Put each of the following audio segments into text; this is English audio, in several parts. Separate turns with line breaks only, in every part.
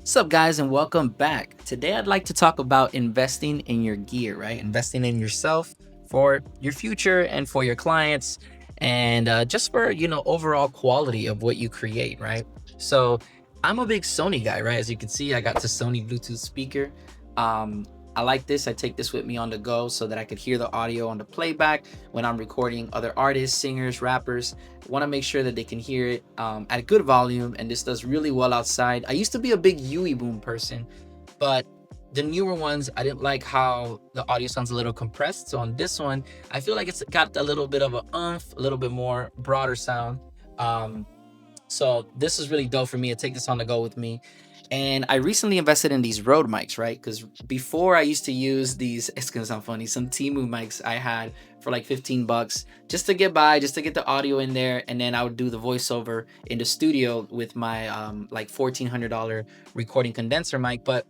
What's up, guys, and welcome back. Today, I'd like to talk about investing in your gear, right? Investing in yourself for your future and for your clients, and just for overall quality of what you create, right? So, I'm a big Sony guy, right? As you can see, I got the Sony Bluetooth speaker. Um, I like this. I take this with me on the go so that I could hear the audio on the playback when I'm recording other artists, singers, rappers. Want to make sure that they can hear it at a good volume, and this does really well outside. I used to be a big UE boom person, but the newer ones, I didn't like how the audio sounds a little compressed. So on this one, I feel like it's got a little bit of a a little bit more broader sound. Um, so this is really dope for me to take this on the go with me. And I recently invested in these Rode mics, right? Because before I used to use these, it's gonna sound funny, some Temu mics I had for like 15 bucks just to get by, just to get the audio in there. And then I would do the voiceover in the studio with my like $1,400 recording condenser mic. But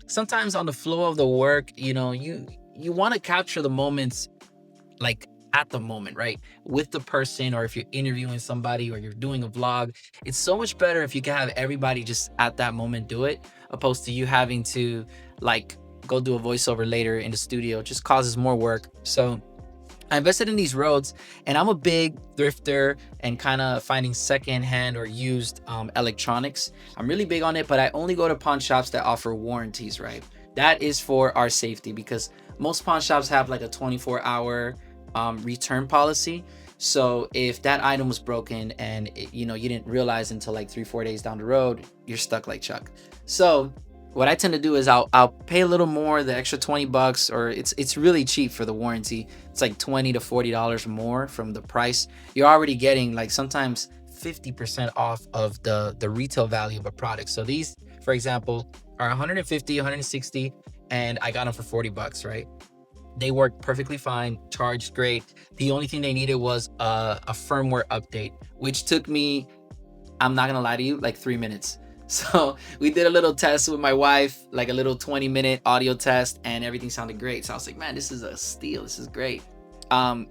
sometimes on the flow of the work, you want to capture the moments like at the moment, right? With the person, or if you're interviewing somebody or you're doing a vlog, it's so much better if you can have everybody just at that moment do it, opposed to you having to like go do a voiceover later in the studio. It just causes more work. So I invested in these Rhodes, and I'm a big thrifter and kind of finding secondhand or used electronics. I'm really big on it, but I only go to pawn shops that offer warranties, right? That is for our safety, because most pawn shops have like a 24-hour return policy. So if that item was broken and you didn't realize until like 3-4 days down the road, you're stuck like Chuck. So what I tend to do is I'll pay a little more, the extra 20 bucks, or it's really cheap for the warranty. It's like $20 to $40 more from the price. You're already getting like sometimes 50% off of the retail value of a product. So these, for example, are 150, 160, and I got them for 40 bucks, right? They worked perfectly fine, charged great. The only thing they needed was a firmware update, which took me, I'm not gonna lie to you, like 3 minutes. So we did a little test with my wife, like a little 20-minute audio test, and everything sounded great. So I was like, man, this is a steal. This is great. Um,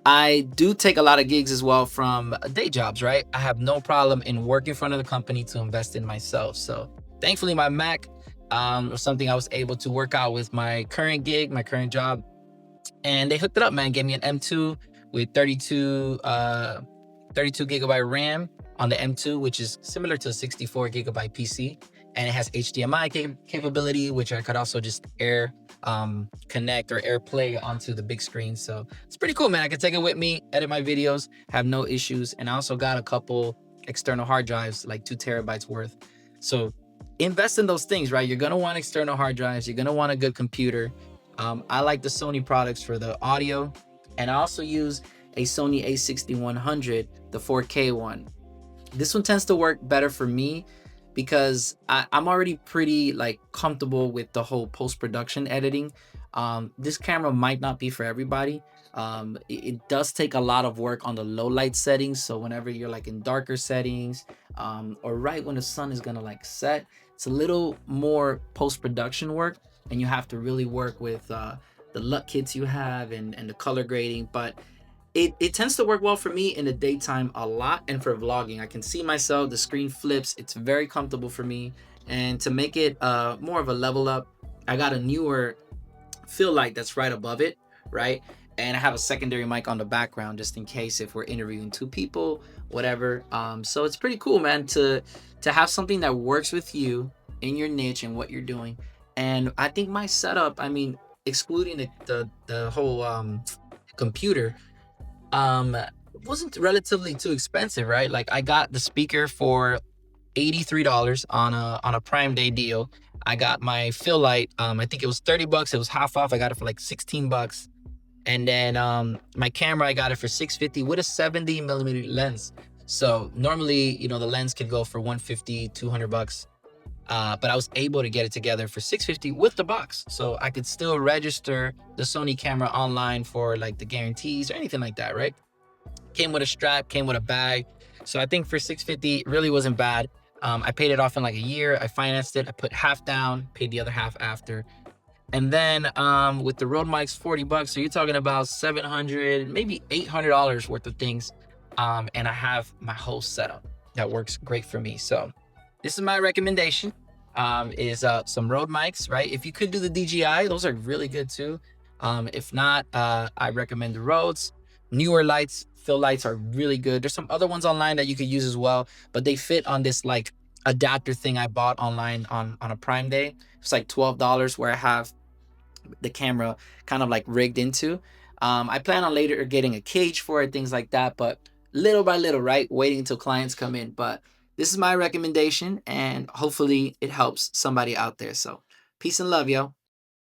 I do take a lot of gigs as well from day jobs, right? I have no problem in working in front of the company to invest in myself. So thankfully, my Mac was something I was able to work out with my current gig, my current job, and they hooked it up, man. Gave me an M2 with 32 gigabyte RAM on the M2, which is similar to a 64 gigabyte PC, and it has HDMI capability, which I could also just connect or AirPlay onto the big screen. So it's pretty cool, man. I can take it with me, edit my videos, have no issues. And I also got a couple external hard drives, like 2 terabytes worth. So invest in those things, right? You're gonna want external hard drives. You're gonna want a good computer. I like the Sony products for the audio, and I also use a Sony a6100, the 4K one. This one tends to work better for me because I'm already pretty like comfortable with the whole post-production editing. This camera might not be for everybody. It does take a lot of work on the low light settings. So whenever you're like in darker settings, or right when the sun is gonna like set, it's a little more post-production work, and you have to really work with the LUT kits you have and the color grading. But it tends to work well for me in the daytime a lot, and for vlogging I can see myself, the screen flips, it's very comfortable for me. And to make it more of a level up, I got a Neewer fill light that's right above it, right? And I have a secondary mic on the background just in case if we're interviewing two people, whatever. So it's pretty cool, man, to have something that works with you in your niche and what you're doing. And I think my setup, I mean, excluding the whole computer, um wasn't relatively too expensive, right? Like I got the speaker for $83 on a Prime Day deal. I got my fill light, I think it was 30 bucks. It was half off. I got it for like 16 bucks. And then my camera, I got it for 650 with a 70 millimeter lens. So normally, the lens could go for 150, 200 bucks. But I was able to get it together for 650 with the box. So I could still register the Sony camera online for like the guarantees or anything like that, right? Came with a strap, came with a bag. So I think for 650 it really wasn't bad. I paid it off in like a year. I financed it. I put half down, paid the other half after. And then with the Rode mics, 40 bucks. So you're talking about 700, maybe $800 worth of things. And I have my whole setup that works great for me. So this is my recommendation. is some Rode mics, right? If you could do the DJI, those are really good too. If not, I recommend the Rhodes. Neewer lights, fill lights are really good. There's some other ones online that you could use as well, but they fit on this like adapter thing I bought online on a Prime Day. It's like $12 where I have the camera kind of like rigged into. I plan on later getting a cage for it, things like that, but little by little, right? Waiting until clients come in. But this is my recommendation, and hopefully it helps somebody out there. So peace and love, yo.